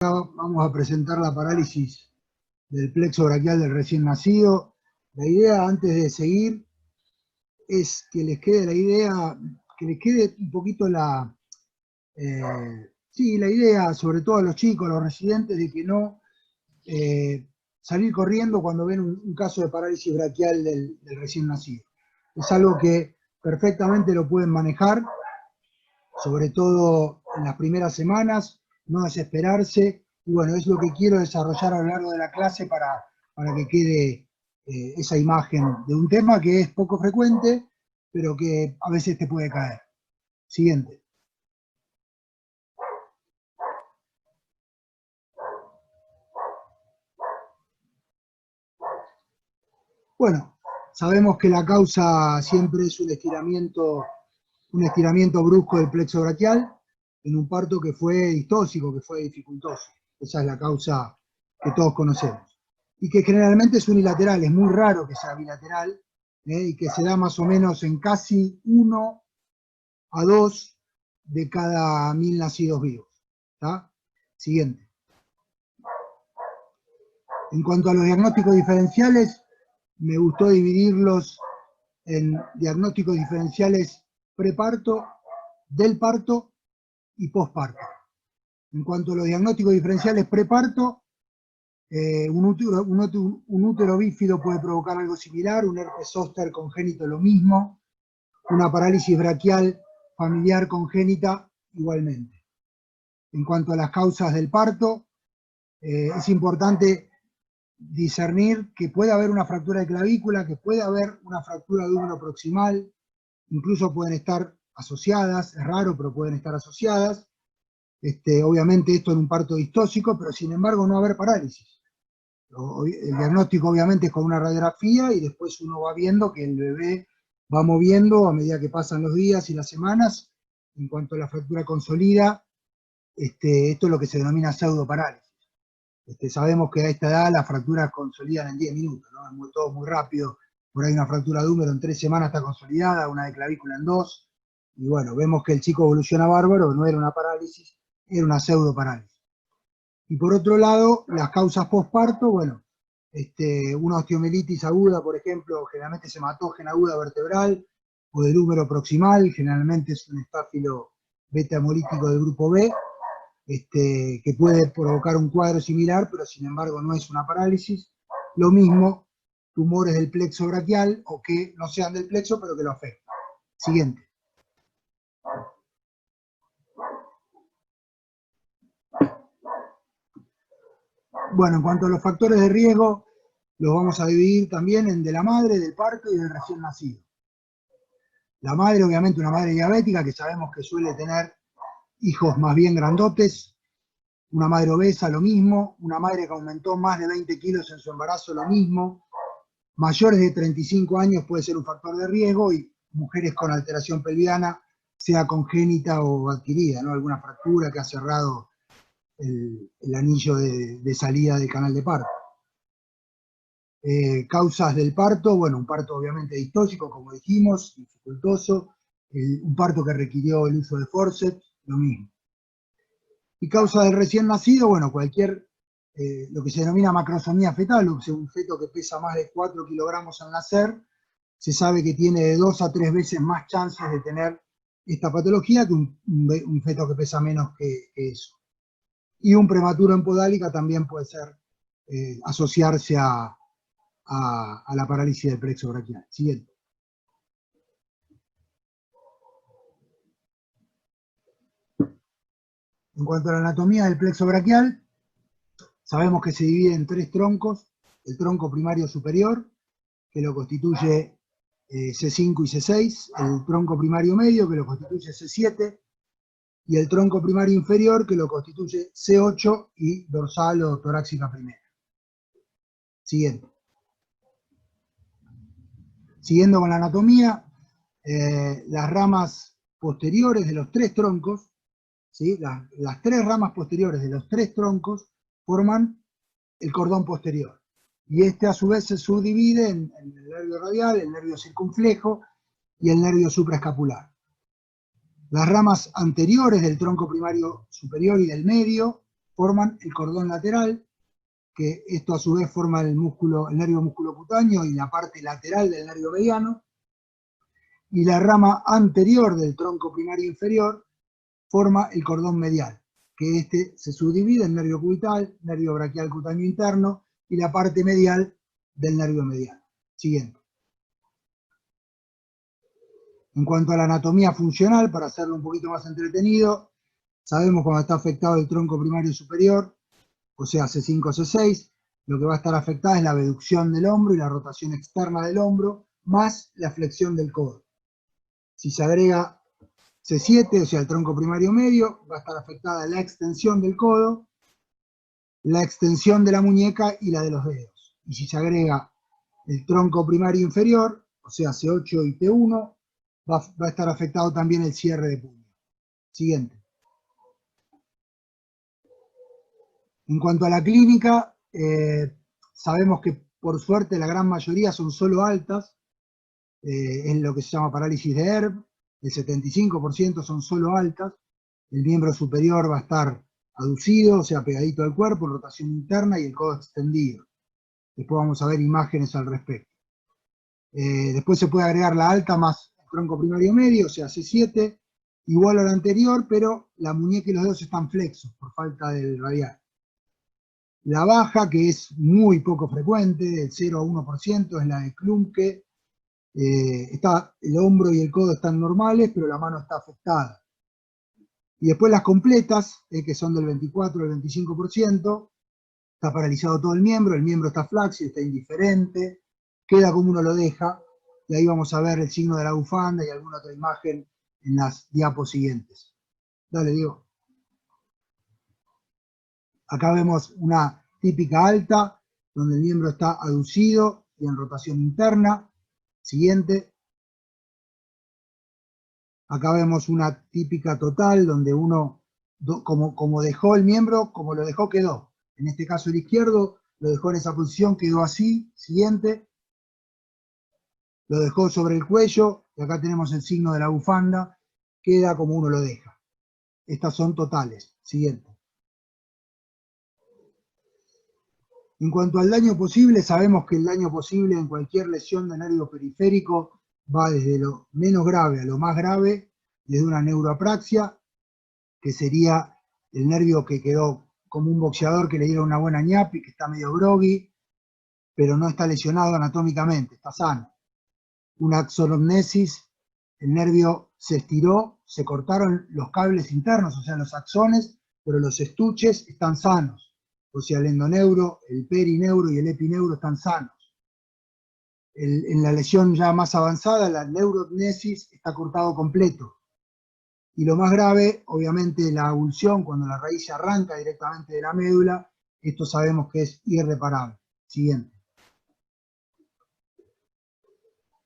Vamos a presentar la parálisis del plexo braquial del recién nacido. La idea, antes de seguir, es que les quede la idea, que les quede un poquito la idea, sobre todo a los chicos, a los residentes, de que no salir corriendo cuando ven un caso de parálisis braquial del recién nacido. Es algo que perfectamente lo pueden manejar, sobre todo en las primeras semanas, no desesperarse, y bueno, es lo que quiero desarrollar a lo largo de la clase para que quede esa imagen de un tema que es poco frecuente, pero que a veces te puede caer. Siguiente. Bueno, sabemos que la causa siempre es un estiramiento brusco del plexo braquial en un parto que fue distóxico, que fue dificultoso. Esa es la causa que todos conocemos. Y que generalmente es unilateral, es muy raro que sea bilateral, y que se da más o menos en casi 1 a 2 de cada 1000 nacidos vivos. ¿Tá? Siguiente. En cuanto a los diagnósticos diferenciales, me gustó dividirlos en diagnósticos diferenciales preparto, del parto y posparto. En cuanto a los diagnósticos diferenciales preparto, un útero bífido puede provocar algo similar, un herpes zóster congénito lo mismo, una parálisis braquial familiar congénita igualmente. En cuanto a las causas del parto, es importante discernir que puede haber una fractura de clavícula, que puede haber una fractura de húmero proximal, incluso pueden estar asociadas, es raro, pero pueden estar asociadas. Obviamente esto en un parto distóxico, pero sin embargo no haber parálisis. El diagnóstico obviamente es con una radiografía y después uno va viendo que el bebé va moviendo a medida que pasan los días y las semanas. En cuanto a la fractura consolida, esto es lo que se denomina pseudoparálisis. Sabemos que a esta edad las fracturas consolidan en 10 minutos, ¿no? Es todo muy rápido. Por ahí una fractura de húmero en 3 semanas está consolidada, una de clavícula en 2. Y bueno, vemos que el chico evoluciona bárbaro, no era una parálisis, era una pseudoparálisis. Y por otro lado, las causas postparto, bueno, una osteomielitis aguda, por ejemplo, generalmente es hematógena aguda vertebral, o del húmero proximal, generalmente es un estáfilo beta hemolítico del grupo B, que puede provocar un cuadro similar, pero sin embargo no es una parálisis. Lo mismo, tumores del plexo braquial, o que no sean del plexo, pero que lo afectan. Siguiente. Bueno, en cuanto a los factores de riesgo, los vamos a dividir también en de la madre, del parto y del recién nacido. La madre, obviamente, una madre diabética, que sabemos que suele tener hijos más bien grandotes. Una madre obesa, lo mismo. Una madre que aumentó más de 20 kilos en su embarazo, lo mismo. Mayores de 35 años puede ser un factor de riesgo, y mujeres con alteración pelviana, sea congénita o adquirida, ¿no? Alguna fractura que ha cerrado el anillo de salida del canal de parto. Causas del parto, bueno, un parto obviamente distóxico, como dijimos, dificultoso, un parto que requirió el uso de forceps, lo mismo. Y causa del recién nacido, bueno, lo que se denomina macrosomía fetal, o sea, un feto que pesa más de 4 kilogramos al nacer, se sabe que tiene de 2 a 3 veces más chances de tener esta patología que un feto que pesa menos que eso. Y un prematuro en podálica también puede ser asociarse a la parálisis del plexo braquial. Siguiente. En cuanto a la anatomía del plexo braquial, sabemos que se divide en 3 troncos: el tronco primario superior, que lo constituye C5 y C6, el tronco primario medio, que lo constituye C7, y el tronco primario inferior, que lo constituye C8 y dorsal o torácica primera. Siguiente. Siguiendo con la anatomía, las ramas posteriores de los 3 troncos, ¿sí? Las 3 ramas posteriores de los 3 troncos forman el cordón posterior. Y a su vez se subdivide en el nervio radial, el nervio circunflejo y el nervio supraescapular. Las ramas anteriores del tronco primario superior y del medio forman el cordón lateral, que esto a su vez forma el nervio musculocutáneo y la parte lateral del nervio mediano, y la rama anterior del tronco primario inferior forma el cordón medial, que este se subdivide en nervio cubital, nervio braquial cutáneo interno y la parte medial del nervio mediano. Siguiente. En cuanto a la anatomía funcional, para hacerlo un poquito más entretenido, sabemos cuando está afectado el tronco primario superior, o sea C5 o C6, lo que va a estar afectada es la abducción del hombro y la rotación externa del hombro, más la flexión del codo. Si se agrega C7, o sea el tronco primario medio, va a estar afectada la extensión del codo, la extensión de la muñeca y la de los dedos. Y si se agrega el tronco primario inferior, o sea C8 y T1, va a estar afectado también el cierre de puño. Siguiente. En cuanto a la clínica, sabemos que por suerte la gran mayoría son solo altas, es lo que se llama parálisis de Erb, el 75% son solo altas, el miembro superior va a estar aducido, o sea, pegadito al cuerpo, rotación interna y el codo extendido. Después vamos a ver imágenes al respecto. Después se puede agregar la alta más el tronco primario medio, o sea, C7, igual a la anterior, pero la muñeca y los dedos están flexos por falta del radial. La baja, que es muy poco frecuente, del 0 a 1%, es la de Klumpke. El hombro y el codo están normales, pero la mano está afectada. Y después las completas, que son del 24 al 25%, está paralizado todo el miembro está flácido, está indiferente, queda como uno lo deja, y ahí vamos a ver el signo de la bufanda y alguna otra imagen en las diapos siguientes. Dale, Diego. Acá vemos una típica alta, donde el miembro está aducido y en rotación interna. Siguiente. Acá vemos una típica total, donde uno, como dejó el miembro, como lo dejó, quedó. En este caso el izquierdo lo dejó en esa posición, quedó así. Siguiente. Lo dejó sobre el cuello, y acá tenemos el signo de la bufanda, queda como uno lo deja. Estas son totales. Siguiente. En cuanto al daño posible, sabemos que el daño posible en cualquier lesión de nervio periférico va desde lo menos grave a lo más grave, desde una neuroapraxia, que sería el nervio que quedó como un boxeador que le dieron una buena ñapi, que está medio groggy, pero no está lesionado anatómicamente, está sano. Una axonognesis, el nervio se estiró, se cortaron los cables internos, o sea, los axones, pero los estuches están sanos. O sea, el endoneuro, el perineuro y el epineuro están sanos. En la lesión ya más avanzada, la neurognesis está cortado completo. Y lo más grave, obviamente, la avulsión, cuando la raíz se arranca directamente de la médula, esto sabemos que es irreparable. Siguiente.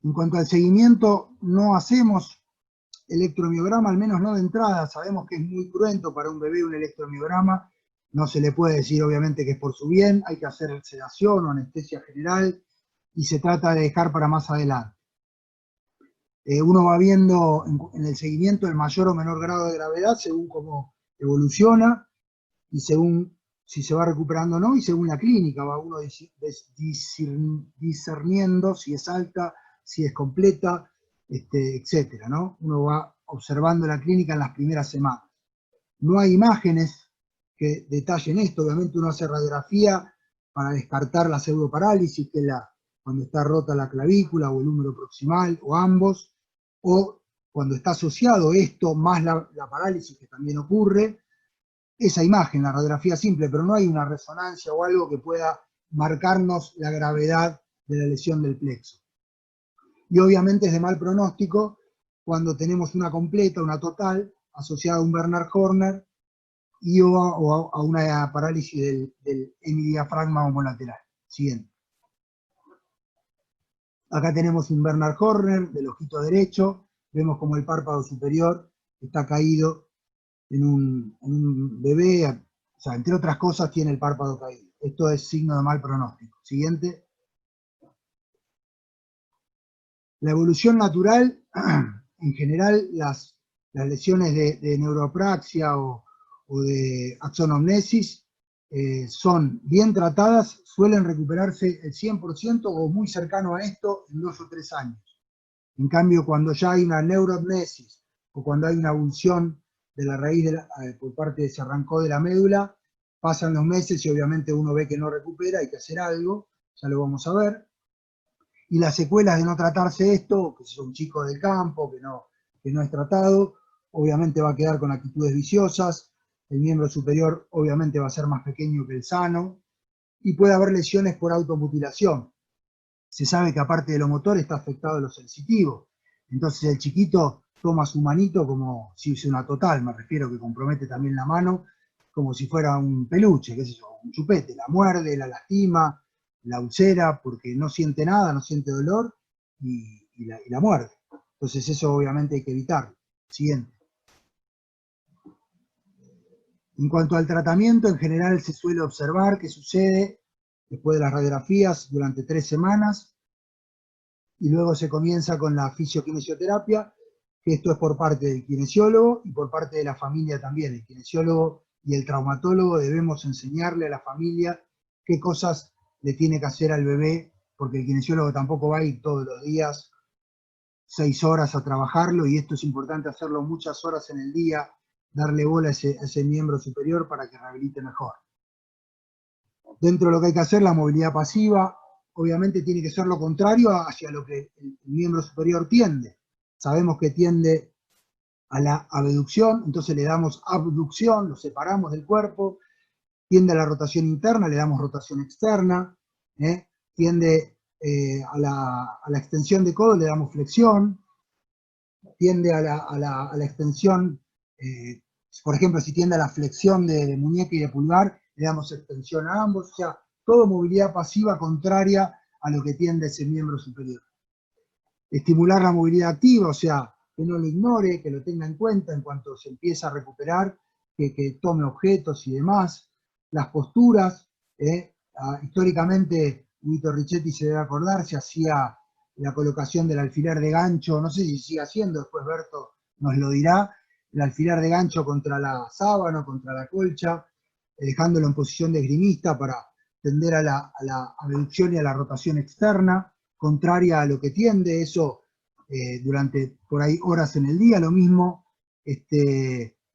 En cuanto al seguimiento, no hacemos electromiograma, al menos no de entrada. Sabemos que es muy cruento para un bebé un electromiograma. No se le puede decir, obviamente, que es por su bien. Hay que hacer sedación o anestesia general y se trata de dejar para más adelante. Uno va viendo en el seguimiento el mayor o menor grado de gravedad según cómo evoluciona y según si se va recuperando o no, y según la clínica va uno discerniendo si es alta, si es completa, etcétera, ¿no? Uno va observando la clínica en las primeras semanas. No hay imágenes que detallen esto, obviamente uno hace radiografía para descartar la pseudoparálisis, que es cuando está rota la clavícula o el húmero proximal, o ambos, o cuando está asociado esto más la parálisis, que también ocurre, esa imagen, la radiografía simple, pero no hay una resonancia o algo que pueda marcarnos la gravedad de la lesión del plexo. Y obviamente es de mal pronóstico cuando tenemos una completa, una total, asociada a un Bernard Horner y o a una parálisis del hemidiafragma homolateral. Siguiente. Acá tenemos un Bernard Horner del ojito derecho, vemos como el párpado superior está caído en un bebé, o sea, entre otras cosas tiene el párpado caído. Esto es signo de mal pronóstico. Siguiente. La evolución natural, en general, las lesiones de neuroapraxia o de axonognesis son bien tratadas, suelen recuperarse el 100% o muy cercano a esto en 2 o 3 años. En cambio, cuando ya hay una neuroamnesis o cuando hay una abulsión de la raíz por parte se arrancó de la médula, pasan los meses y obviamente uno ve que no recupera, hay que hacer algo, ya lo vamos a ver. Y las secuelas de no tratarse esto, que es un chico del campo, que no es tratado, obviamente va a quedar con actitudes viciosas, el miembro superior obviamente va a ser más pequeño que el sano, y puede haber lesiones por automutilación. Se sabe que aparte de lo motor está afectado lo sensitivo. Entonces el chiquito toma su manito como si fuese una total, me refiero que compromete también la mano, como si fuera un peluche, qué sé yo, un chupete, la muerde, la lastima, la ulcera, porque no siente nada, no siente dolor y la muerde. Entonces eso obviamente hay que evitarlo. Siguiente. En cuanto al tratamiento, en general se suele observar qué sucede después de las radiografías durante 3 semanas y luego se comienza con la fisioquinesioterapia, que esto es por parte del kinesiólogo y por parte de la familia también. El kinesiólogo y el traumatólogo debemos enseñarle a la familia qué cosas le tiene que hacer al bebé, porque el kinesiólogo tampoco va a ir todos los días 6 horas a trabajarlo, y esto es importante hacerlo muchas horas en el día, darle bola a ese miembro superior para que rehabilite mejor. Dentro de lo que hay que hacer, la movilidad pasiva, obviamente tiene que ser lo contrario hacia lo que el miembro superior tiende. Sabemos que tiende a la abducción, entonces le damos abducción, lo separamos del cuerpo, tiende a la rotación interna, le damos rotación externa, tiende a la extensión de codo, le damos flexión, tiende a la extensión, por ejemplo, si tiende a la flexión de muñeca y de pulgar, le damos extensión a ambos, o sea, todo movilidad pasiva contraria a lo que tiende ese miembro superior. Estimular la movilidad activa, o sea, que no lo ignore, que lo tenga en cuenta en cuanto se empieza a recuperar, que tome objetos y demás. Las posturas, históricamente, Guido Richetti se debe acordar, se hacía la colocación del alfiler de gancho, no sé si sigue haciendo, después Berto nos lo dirá, el alfiler de gancho contra la sábana, contra la colcha, dejándolo en posición de esgrimista para tender a la abducción y a la rotación externa, contraria a lo que tiende, eso durante por ahí horas en el día, lo mismo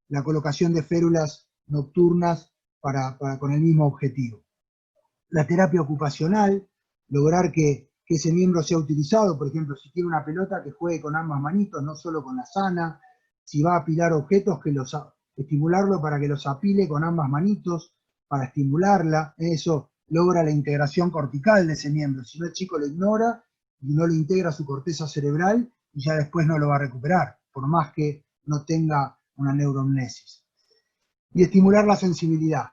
la colocación de férulas nocturnas con el mismo objetivo. La terapia ocupacional, lograr que ese miembro sea utilizado, por ejemplo, si tiene una pelota, que juegue con ambas manitos, no solo con la sana, si va a apilar objetos, estimularlo para que los apile con ambas manitos, para estimularla, eso logra la integración cortical de ese miembro, si no el chico lo ignora y no lo integra a su corteza cerebral y ya después no lo va a recuperar, por más que no tenga una neuroamnesis. Y estimular la sensibilidad,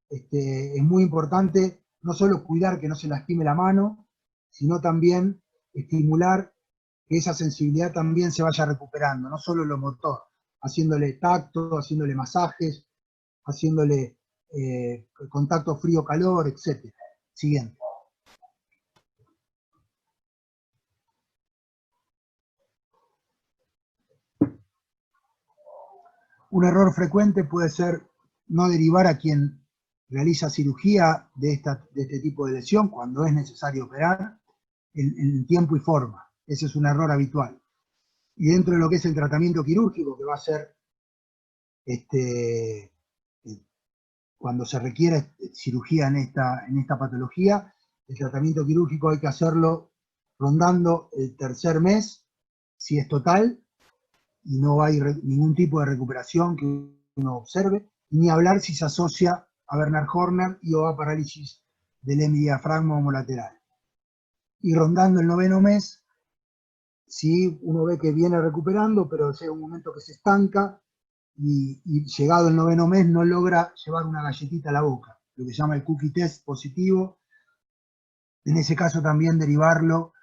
es muy importante no solo cuidar que no se lastime la mano, sino también estimular que esa sensibilidad también se vaya recuperando, no solo lo motor, haciéndole tacto, haciéndole masajes, haciéndole contacto frío-calor, etc. Siguiente. Un error frecuente puede ser no derivar a quien realiza cirugía de este tipo de lesión cuando es necesario operar en tiempo y forma. Ese es un error habitual. Y dentro de lo que es el tratamiento quirúrgico, que va a ser cuando se requiere cirugía en esta patología, el tratamiento quirúrgico hay que hacerlo rondando el 3er mes, si es total, y no hay ningún tipo de recuperación que uno observe, ni hablar si se asocia a Bernard Horner y o a parálisis del hemidiafragma homolateral. Y rondando el 9º mes, si uno ve que viene recuperando, pero llega un momento que se estanca y llegado el 9º mes no logra llevar una galletita a la boca, lo que se llama el cookie test positivo. En ese caso también derivarlo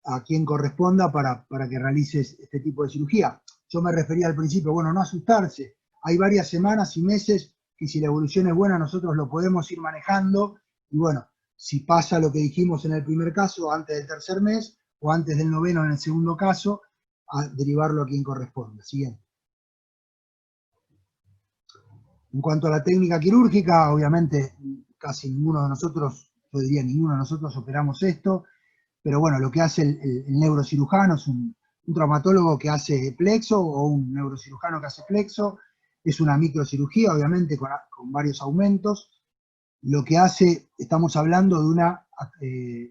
a quien corresponda para que realices este tipo de cirugía. Yo me refería al principio, bueno, no asustarse. Hay varias semanas y meses que si la evolución es buena nosotros lo podemos ir manejando y bueno, si pasa lo que dijimos en el primer caso, antes del 3er mes o antes del 9º en el segundo caso, a derivarlo a quien corresponda. Siguiente. En cuanto a la técnica quirúrgica, obviamente casi ninguno de nosotros, yo diría ninguno de nosotros operamos esto, pero bueno, lo que hace el neurocirujano es un traumatólogo que hace plexo o un neurocirujano que hace flexo, es una microcirugía, obviamente con varios aumentos. Lo que hace, estamos hablando de una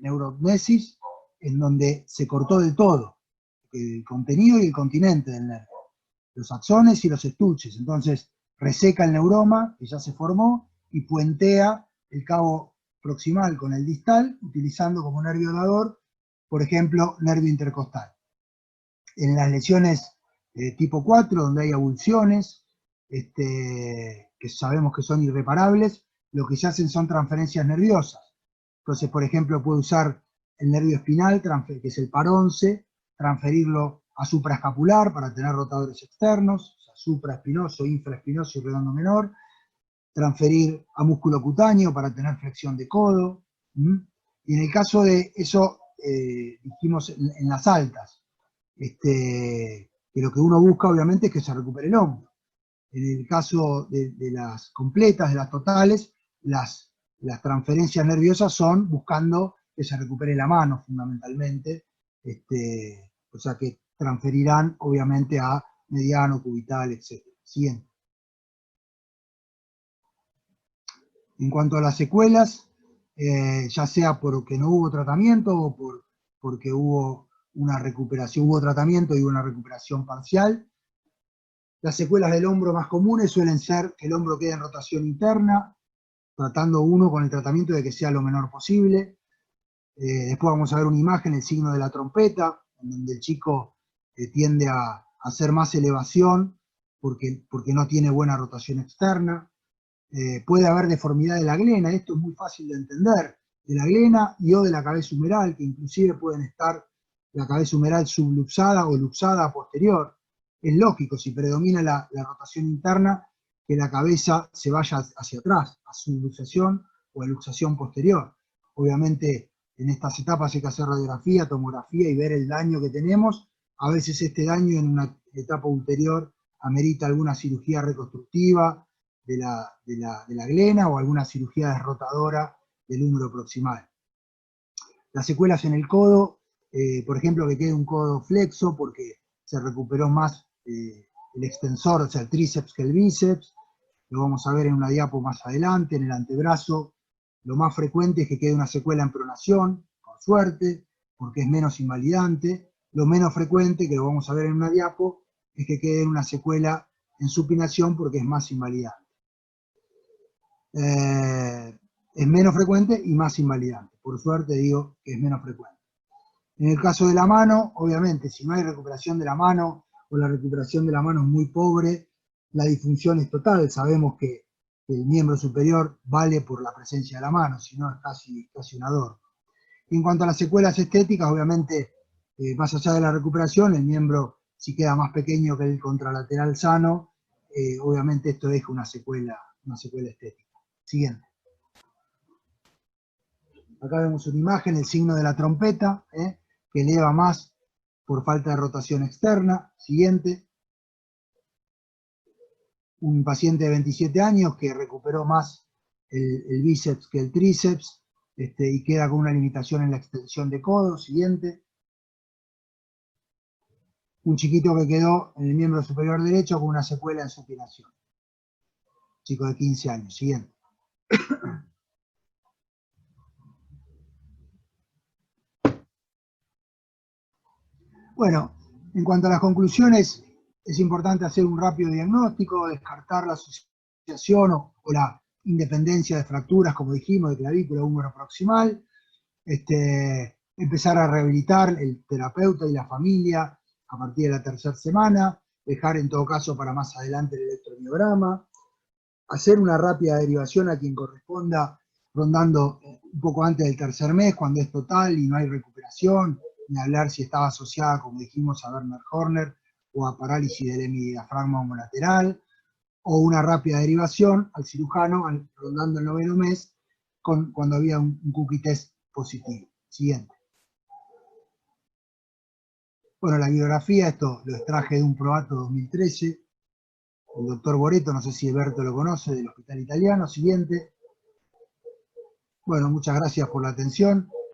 neurognesis en donde se cortó del todo el contenido y el continente del nervio, los axones y los estuches. Entonces reseca el neuroma que ya se formó y puentea el cabo proximal con el distal, utilizando como nervio dador, por ejemplo, nervio intercostal. En las lesiones tipo 4, donde hay avulsiones, que sabemos que son irreparables, lo que se hacen son transferencias nerviosas. Entonces, por ejemplo, puede usar el nervio espinal, que es el par 11, transferirlo a supraescapular para tener rotadores externos, o sea, supraespinoso, infraespinoso y redondo menor, transferir a músculo cutáneo para tener flexión de codo. Y en el caso de eso, dijimos en las altas, que lo que uno busca obviamente es que se recupere el hombro. En el caso de las completas, de las totales, las transferencias nerviosas son buscando que se recupere la mano fundamentalmente, o sea que transferirán obviamente a mediano, cubital, etc. Siguiente. En cuanto a las secuelas, ya sea porque no hubo tratamiento o porque hubo una recuperación, hubo tratamiento y una recuperación parcial. Las secuelas del hombro más comunes suelen ser que el hombro quede en rotación interna, tratando uno con el tratamiento de que sea lo menor posible. Después vamos a ver una imagen, el signo de la trompeta, en donde el chico tiende a hacer más elevación porque no tiene buena rotación externa. Puede haber deformidad de la glena, esto es muy fácil de entender, de la glena y o de la cabeza humeral, que inclusive pueden estar la cabeza humeral subluxada o luxada a posterior. Es lógico, si predomina la rotación interna, que la cabeza se vaya hacia atrás, a subluxación o a luxación posterior. Obviamente, en estas etapas hay que hacer radiografía, tomografía y ver el daño que tenemos. A veces este daño en una etapa ulterior amerita alguna cirugía reconstructiva de la glena o alguna cirugía derrotadora del húmero proximal. Las secuelas en el codo, por ejemplo, que quede un codo flexo porque se recuperó más el extensor, o sea, el tríceps que el bíceps. Lo vamos a ver en una diapo más adelante, en el antebrazo. Lo más frecuente es que quede una secuela en pronación, por suerte, porque es menos invalidante. Lo menos frecuente, que lo vamos a ver en una diapo, es que quede una secuela en supinación porque es más invalidante. Es menos frecuente y más invalidante. Por suerte digo que es menos frecuente. En el caso de la mano, obviamente, si no hay recuperación de la mano o la recuperación de la mano es muy pobre, la disfunción es total. Sabemos que el miembro superior vale por la presencia de la mano, si no es casi un adorno. Y en cuanto a las secuelas estéticas, obviamente, más allá de la recuperación, el miembro, si queda más pequeño que el contralateral sano, obviamente esto deja una secuela estética. Siguiente. Acá vemos una imagen, el signo de la trompeta, que eleva más por falta de rotación externa. Siguiente. Un paciente de 27 años que recuperó más el bíceps que el tríceps y queda con una limitación en la extensión de codo. Siguiente. Un chiquito que quedó en el miembro superior derecho con una secuela en supinación. Chico de 15 años. Siguiente. Bueno, en cuanto a las conclusiones, es importante hacer un rápido diagnóstico, descartar la asociación o la independencia de fracturas, como dijimos, de clavícula húmero proximal, empezar a rehabilitar el terapeuta y la familia a partir de la tercera semana, dejar en todo caso para más adelante el electromiograma, hacer una rápida derivación a quien corresponda, rondando un poco antes del tercer mes, cuando es total y no hay recuperación, ni hablar si estaba asociada, como dijimos, a Werner Horner o a parálisis del hemidiafragma homolateral, o una rápida derivación al cirujano, rondando el 9º mes, cuando había un cookie test positivo. Siguiente. Bueno, la bibliografía, esto lo extraje de un Proato 2013, el doctor Boreto, no sé si Berto lo conoce, del Hospital Italiano. Siguiente. Bueno, muchas gracias por la atención.